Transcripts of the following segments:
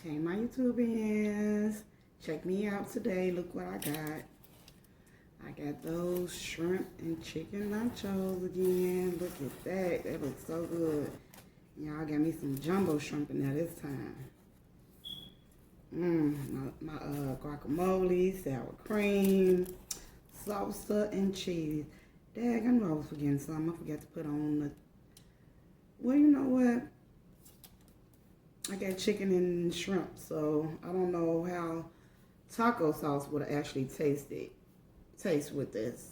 Hey, my YouTubians. Check me out today. Look what I got. I got those shrimp and chicken nachos again. Look at that. That looks so good. Y'all got me some jumbo shrimp in there this time. My guacamole, sour cream, salsa, and cheese. Dang, I knew I was forgetting something. I forgot to put on the... Well, you know what? I got chicken and shrimp, so I don't know how taco sauce would actually taste with this.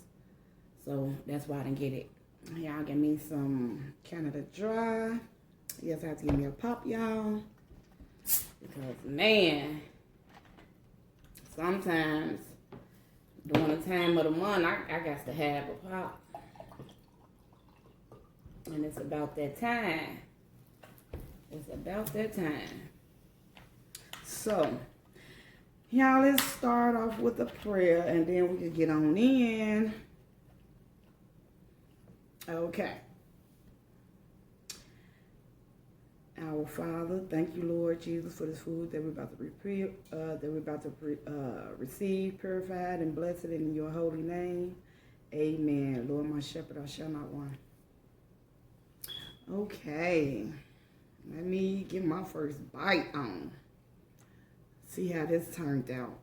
So that's why I didn't get it. Y'all give me some Canada Dry. Yes, I have to give me a pop, y'all. Because, man, sometimes during the time of the month, I got to have a pop. And it's about that time. It's about that time. So, y'all, let's start off with a prayer and then we can get on in. Okay. Our Father, thank you, Lord Jesus, for this food that we're about to receive, purified, and blessed in your holy name. Amen. Lord, my shepherd, I shall not want. Okay. Let me get my first bite on. See how this turned out.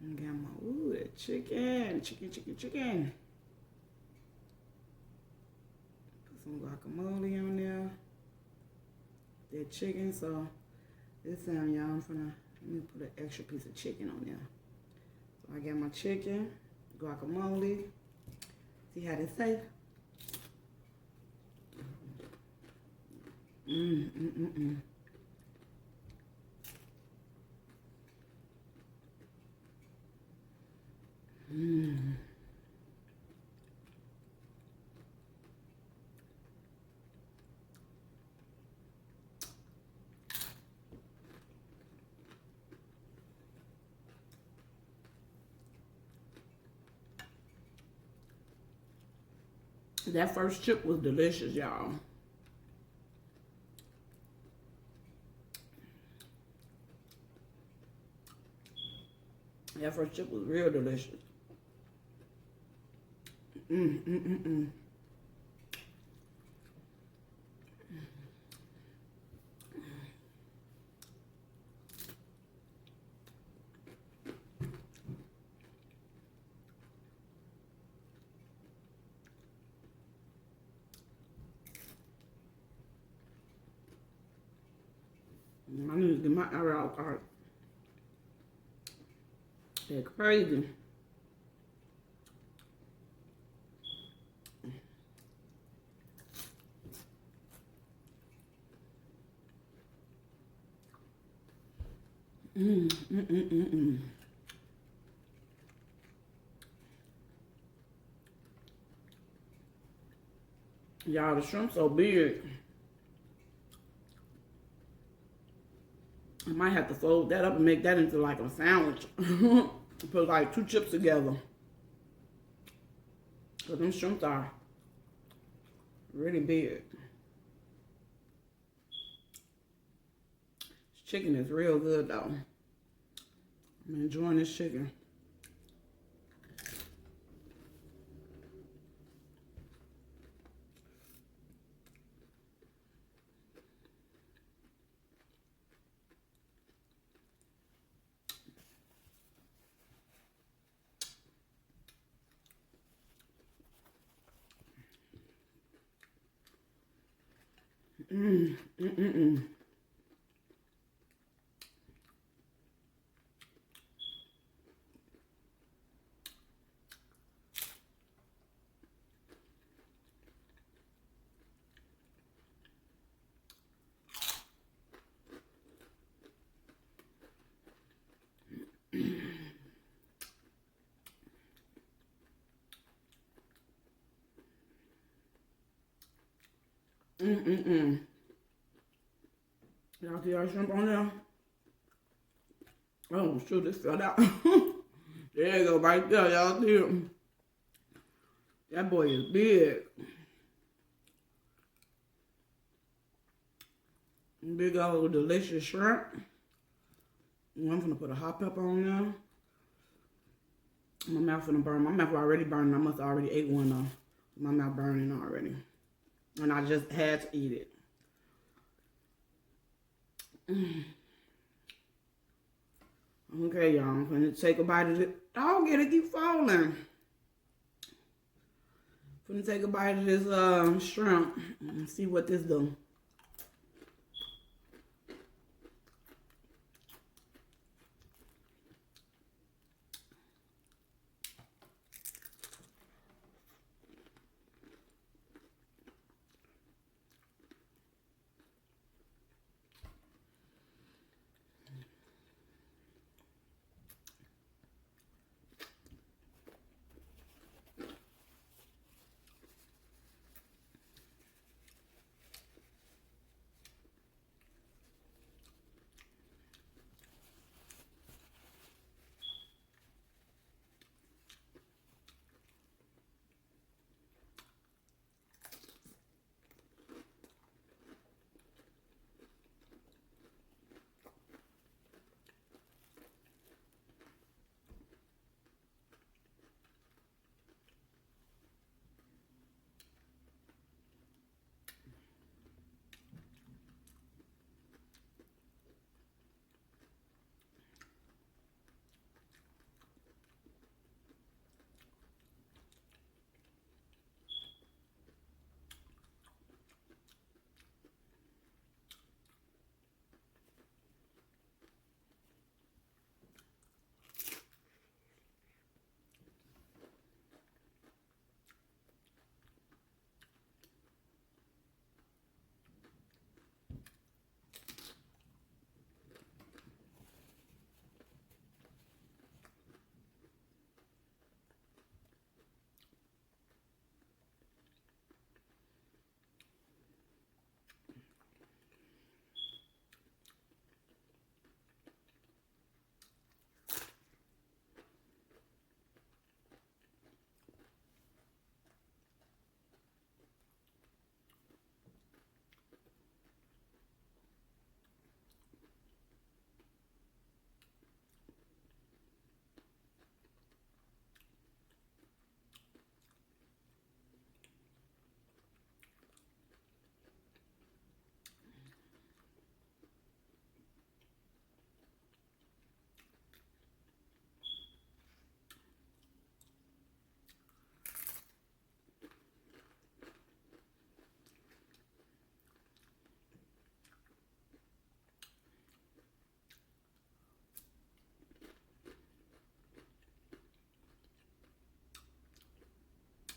I got my, that chicken. Put some guacamole on there. That chicken, so this time, y'all, let me put an extra piece of chicken on there. So I got my chicken, guacamole. See how this tastes? That first chip was delicious, y'all. That first chip was real delicious. I need to get my eye out card. They're crazy. Y'all, the shrimp so big. I might have to fold that up and make that into like a sandwich. Put like 2 chips together. Because them shrimps are really big. This chicken is real good though. I'm enjoying this chicken. Y'all see our shrimp on there? Oh, shoot, this fell out. There you go, right there, y'all see it? That boy is big. Big old delicious shrimp. I'm gonna put a hot pepper on there. My mouth gonna burn. My mouth already burning. I must have already ate one though. My mouth burning already. And I just had to eat it. Okay, y'all. I'm gonna take a bite of it. I'll get it, keep falling. Gonna take a bite of this shrimp and see what this do.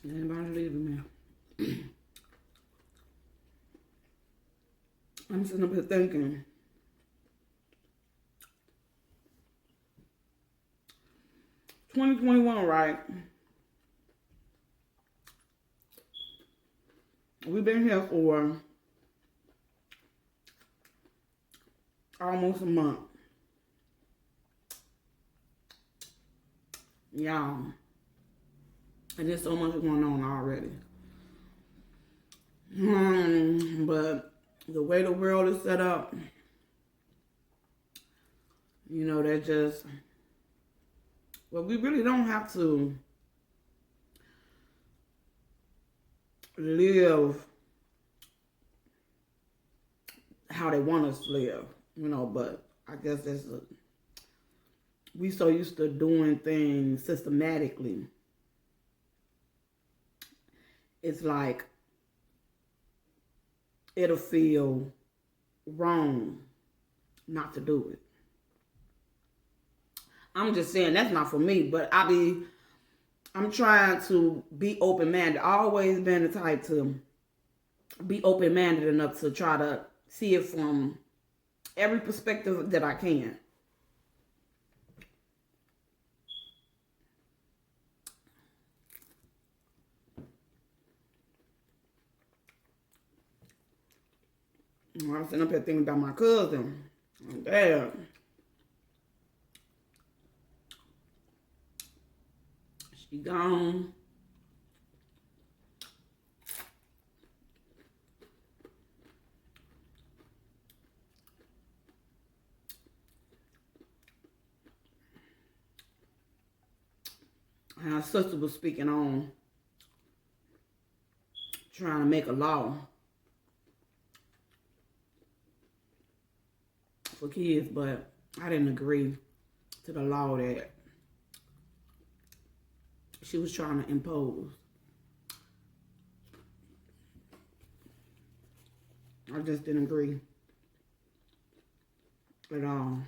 Anybody leaving me? I'm sitting up here thinking, 2021, right? We've been here for almost a month. Y'all. And there's so much going on already. But the way the world is set up, you know, that just, well, we really don't have to live how they want us to live, you know, but I guess we so used to doing things systematically. It's like it'll feel wrong not to do it. I'm just saying that's not for me, but I'm trying to be open-minded. I've always been the type to be open-minded enough to try to see it from every perspective that I can. I was sitting up here thinking about my cousin. Dad. She gone. my sister was speaking on trying to make a law for kids, but I didn't agree to the law that she was trying to impose. I just didn't agree at all.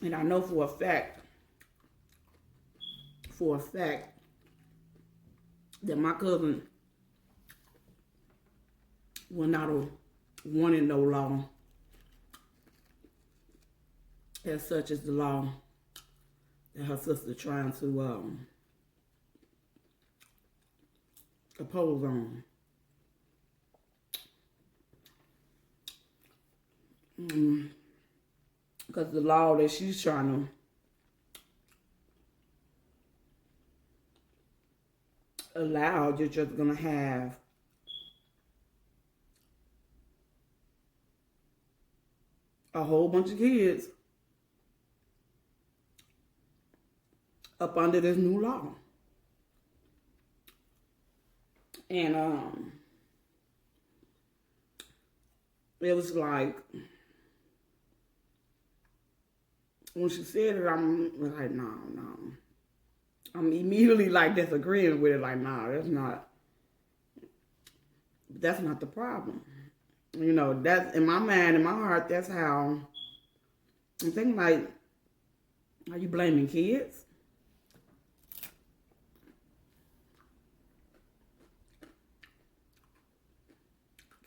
And I know for a fact that my cousin will not have wanted no law as such as the law that her sister trying to oppose on. Because the law that she's trying to allow, you're just going to have a whole bunch of kids up under this new law. And it was like, when she said it, I'm like, no. I'm immediately like disagreeing with it, like, no, that's not the problem. You know, that's in my mind, in my heart, that's how I'm thinking, like, are you blaming kids?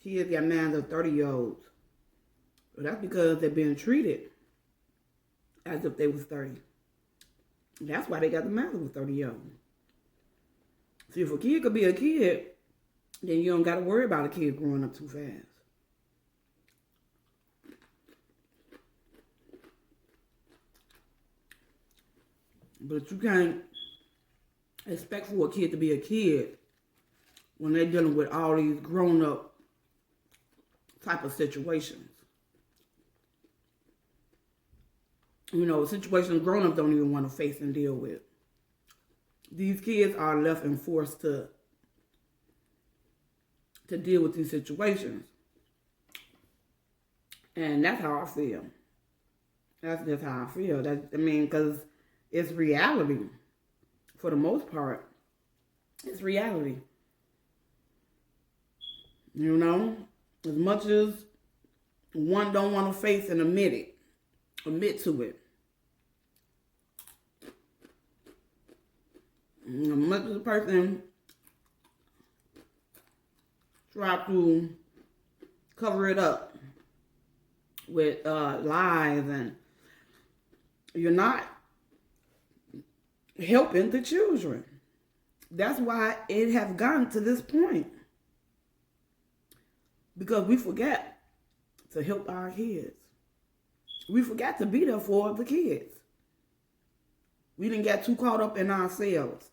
Kids got minds of 30-year-olds. But that's because they're being treated as if they was 30. That's why they got the minds of a 30-year-old. See, if a kid could be a kid, then you don't got to worry about a kid growing up too fast. But you can't expect for a kid to be a kid when they're dealing with all these grown-up type of situations. You know, situations grown-ups don't even want to face and deal with. These kids are left and forced to deal with these situations. And that's how I feel. That's just how I feel. Because it's reality. For the most part, it's reality. You know? As much as one don't want to face and admit to it. As much as a person try to cover it up with lies, and you're not helping the children. That's why it has gotten to this point. Because we forget to help our kids. We forgot to be there for the kids. We didn't get too caught up in ourselves.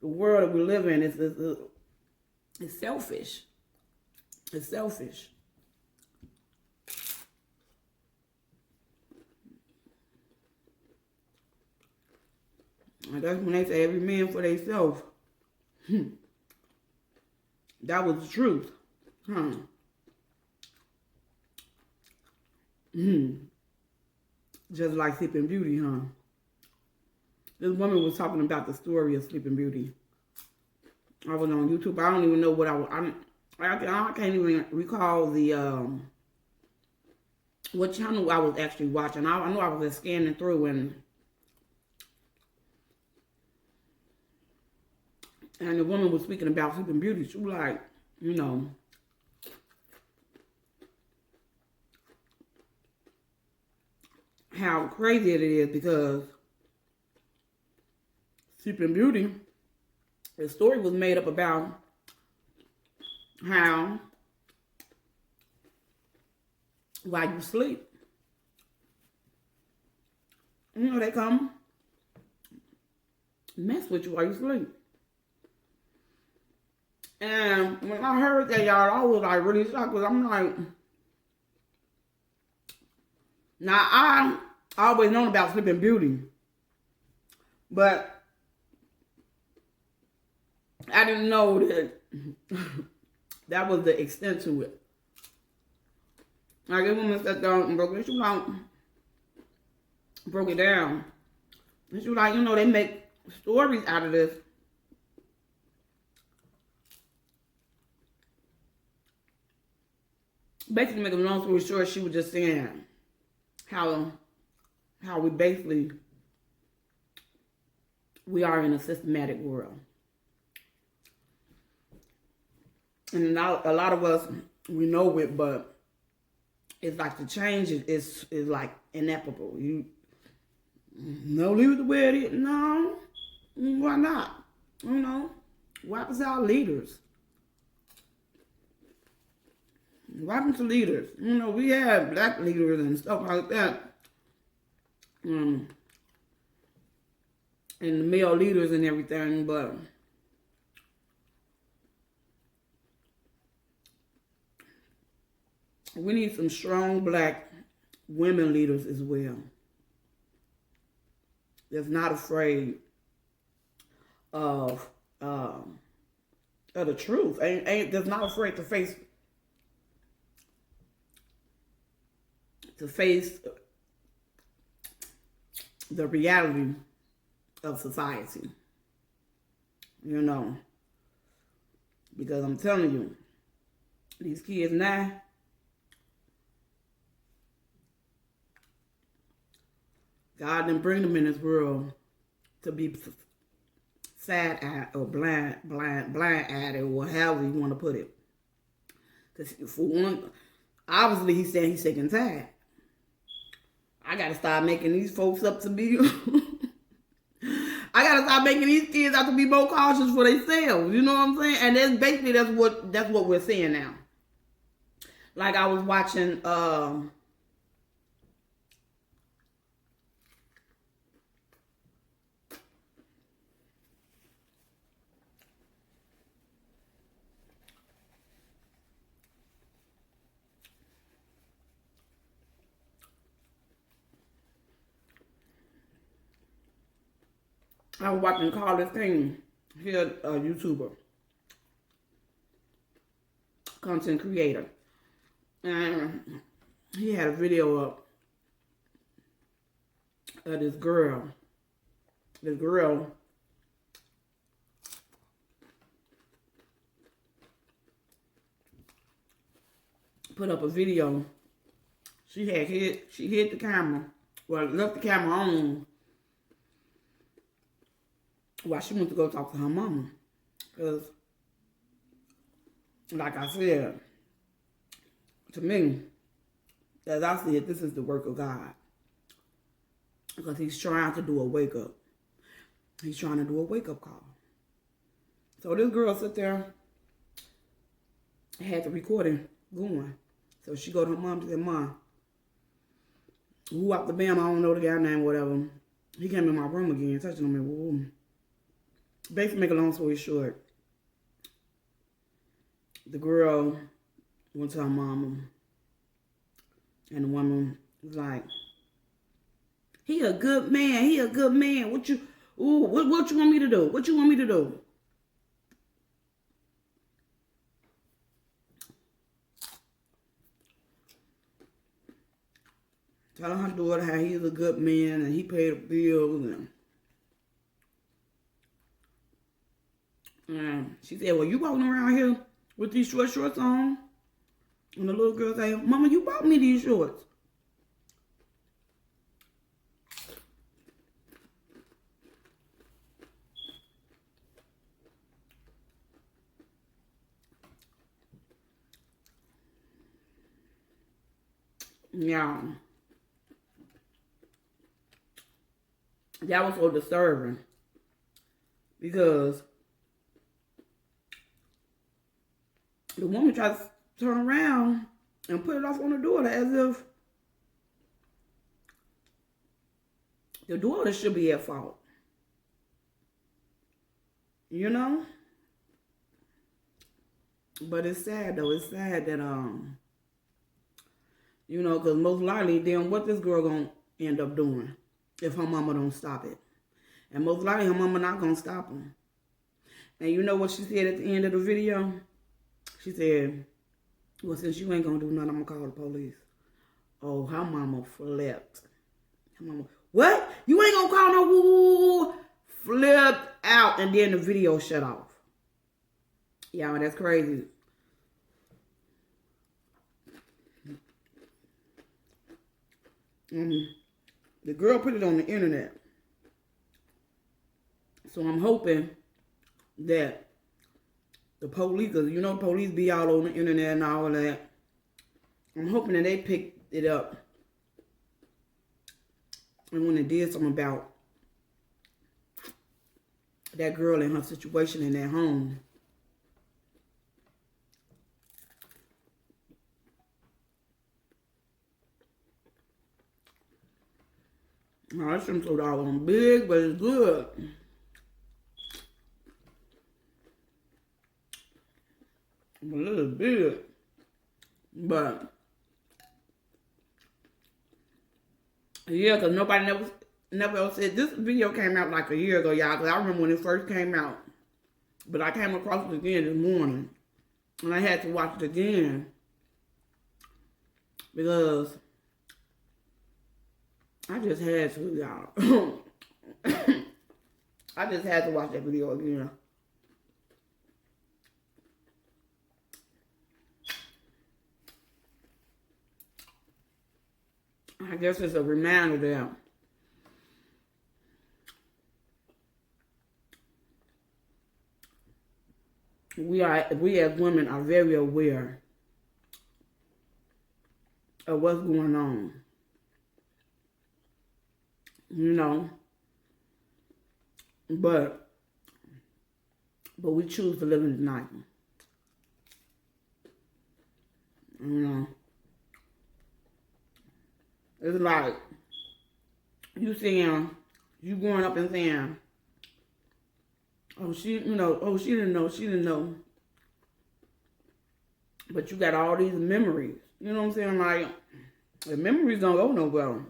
The world that we live in is selfish. It's selfish. And that's when they say every man for themselves. That was the truth. Just like Sleeping Beauty, huh? This woman was talking about the story of Sleeping Beauty. I was on YouTube. I don't even know what I can't even recall the what channel I was actually watching. I know I was just scanning through, and the woman was speaking about Sleeping Beauty. She was like, you know, how crazy it is, because Sleeping Beauty, the story was made up about how while you sleep, you know, they come mess with you while you sleep. And when I heard that, y'all, I was like really shocked because I'm like, now I always known about Sleeping Beauty, but I didn't know that that was the extent to it. Like this woman sat down and broke it down. And she was like, you know, they make stories out of this. Basically, make a long story short, she was just saying how we basically, we are in a systematic world. And now a lot of us, we know it, but it's like the change is like inevitable. You no, leave it the way it is. No, why not? You know, what happens to our leaders? What happens to leaders? You know, we have black leaders and stuff like that. And the male leaders and everything, but we need some strong black women leaders as well. That's not afraid of the truth. That's not afraid to face the reality of society. You know, because I'm telling you, these kids now, God didn't bring them in this world to be sad-eyed or blind-eyed or however you want to put it. Because for one, obviously he's saying he's sick and tired. I got to start making these folks up to be... I got to start making these kids out to be more cautious for themselves. You know what I'm saying? And that's what we're seeing now. Like I was watching... I was watching Carlos King, he's a YouTuber, content creator, and he had a video up of this girl. This girl put up a video. She hit the camera, well, left the camera on. Well, she went to go talk to her mama. Because, like I said, to me, as I see it, this is the work of God. Because he's trying to do a wake-up. He's trying to do a wake-up call. So this girl sit there, had the recording going. So she go to her mom and said, Mom, who out the bam, I don't know the guy name, whatever. He came in my room again, touching on me. Whoa. Basically, make a long story short, the girl went to her mama, and the woman was like, he a good man, what you want me to do? What you want me to do? Telling her daughter how he's a good man, and he paid the bills, and she said, well, you walking around here with these shorts on? And the little girl said, Mama, you bought me these shorts. Yeah. That was so disturbing. Because the woman tried to turn around and put it off on the daughter as if the daughter should be at fault. You know? But it's sad though. It's sad that you know, because most likely then what this girl gonna end up doing if her mama don't stop it. And most likely her mama not gonna stop him. And you know what she said at the end of the video? She said, well, since you ain't gonna do nothing, I'm gonna call the police. Oh, her mama flipped. Her mama, what? You ain't gonna call no woo? Flipped out, and then the video shut off. Yeah, that's crazy. The girl put it on the internet. So I'm hoping that the police, because you know police be all on the internet and all that. I'm hoping that they picked it up. And when they did something about that girl and her situation in their home. Oh, that shrimp so doggone big, but it's good. A little bit, but yeah, because nobody never else said. This video came out like a year ago, y'all, because I remember when it first came out, but I came across it again this morning, and I had to watch it again because I just had to, y'all. I just had to watch that video again. I guess it's a reminder that we as women are very aware of what's going on. You know, but we choose to live in denial. You know. It's like you going up and saying, oh, she didn't know. But you got all these memories. You know what I'm saying? Like, the memories don't go nowhere.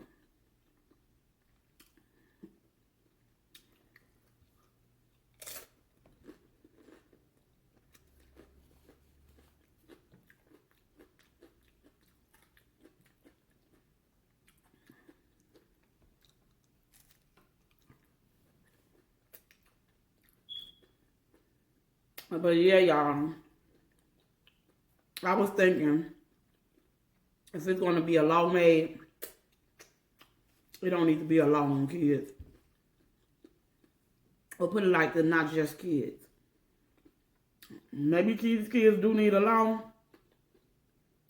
But yeah, y'all, I was thinking, if it's going to be a law made, it don't need to be a law on kids. Or put it like this, not just kids. Maybe kids do need a law,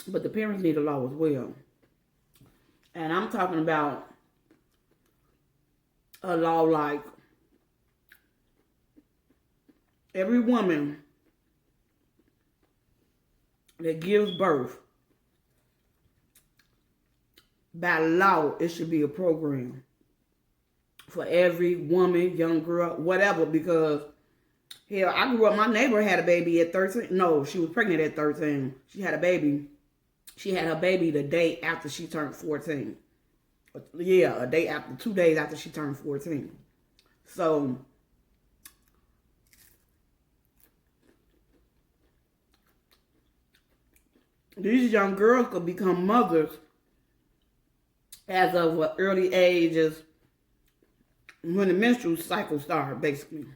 but the parents need a law as well. And I'm talking about a law like every woman that gives birth, by law, it should be a program for every woman, young girl, whatever, because, hell, I grew up, my neighbor had a baby at 13. No, she was pregnant at 13. She had a baby. She had her baby the day after she turned 14. Yeah, 2 days after she turned 14. So, these young girls could become mothers as of an early age, as when the menstrual cycle started, basically.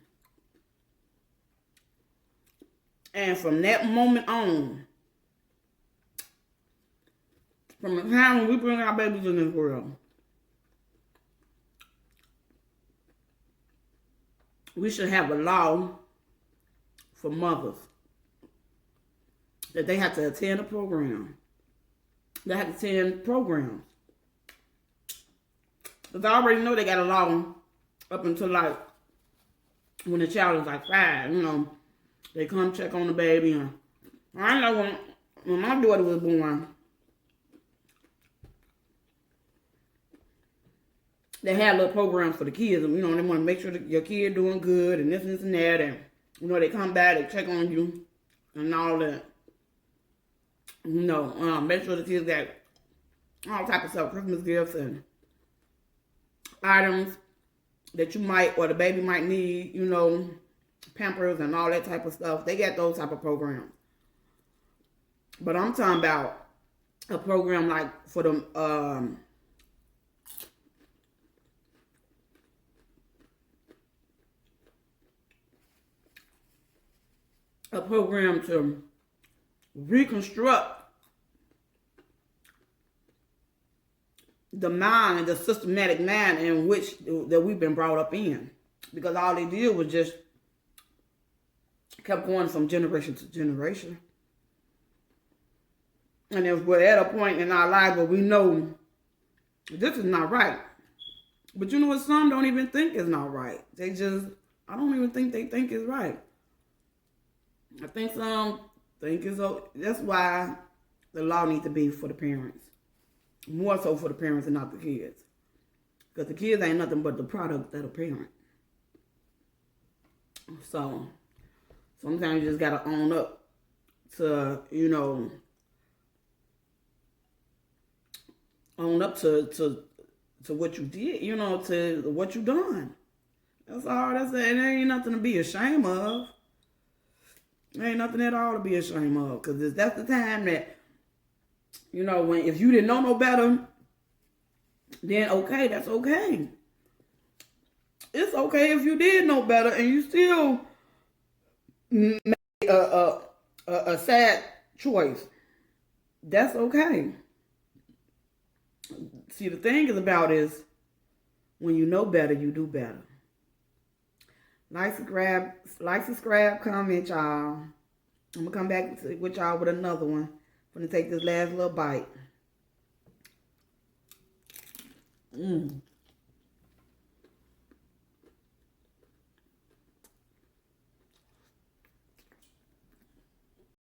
And from that moment on, from the time when we bring our babies in this world, we should have a law for mothers that they have to attend a program. They have to attend programs. Because I already know they got a law up until like when the child is like 5, you know. They come check on the baby. And I know when my daughter was born, they had little programs for the kids. You know, they want to make sure that your kid doing good and this and that. And, you know, they come back, they check on you and all that. You know, make sure the kids got all type of stuff, Christmas gifts and items that you might, or the baby might need, you know, Pampers and all that type of stuff. They got those type of programs. But I'm talking about a program like for them, a program to reconstruct the mind, the systematic mind in which that we've been brought up in. Because all they did was just kept going from generation to generation. And if we're at a point in our lives where we know this is not right. But you know what? Some don't even think it's not right. They just, I don't even think they think it's right. I think some think it's, that's why the law needs to be for the parents. More so for the parents and not the kids. Because the kids ain't nothing but the product of the parent. So, sometimes you just got to own up to, you know, own up to what you did, you know, to what you done. That's all. That's it. There ain't nothing to be ashamed of. There ain't nothing at all to be ashamed of. Because that's the time that, you know, when if you didn't know no better, then okay, that's okay. It's okay if you did know better and you still made a sad choice. That's okay. See, the thing is about is when you know better, you do better. Like, subscribe, comment, y'all. I'm gonna come back with y'all with another one. I'm gonna take this last little bite.